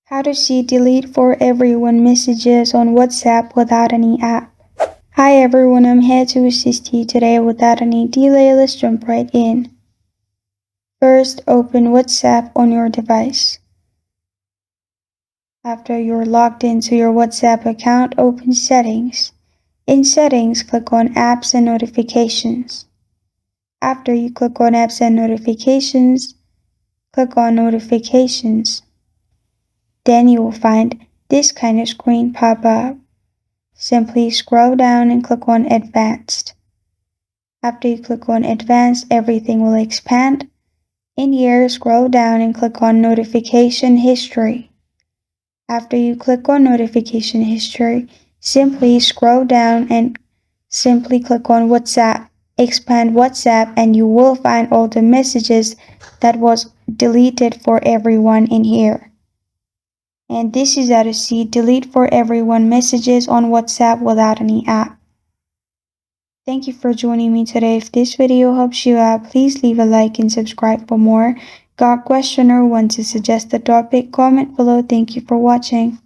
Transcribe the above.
How to see delete for everyone messages on WhatsApp without any app. Hi everyone, I'm here to assist you today without any delay. Let's jump right in. First, open WhatsApp on your device. After you're logged into your WhatsApp account, open Settings. In Settings, click on Apps and Notifications. After you click on Apps and Notifications, click on Notifications. Then you will find this kind of screen pop up. Simply scroll down and click on Advanced. After you click on Advanced, everything will expand. In here, scroll down and click on Notification History. After you click on Notification History, simply scroll down and simply click on WhatsApp. Expand WhatsApp and you will find all the messages that was deleted for everyone in here. And this is how to see delete for everyone messages on WhatsApp without any app. Thank you for joining me today. If this video helps you out, please leave a like and subscribe for more. Got a question or want to suggest a topic? Comment below. Thank you for watching.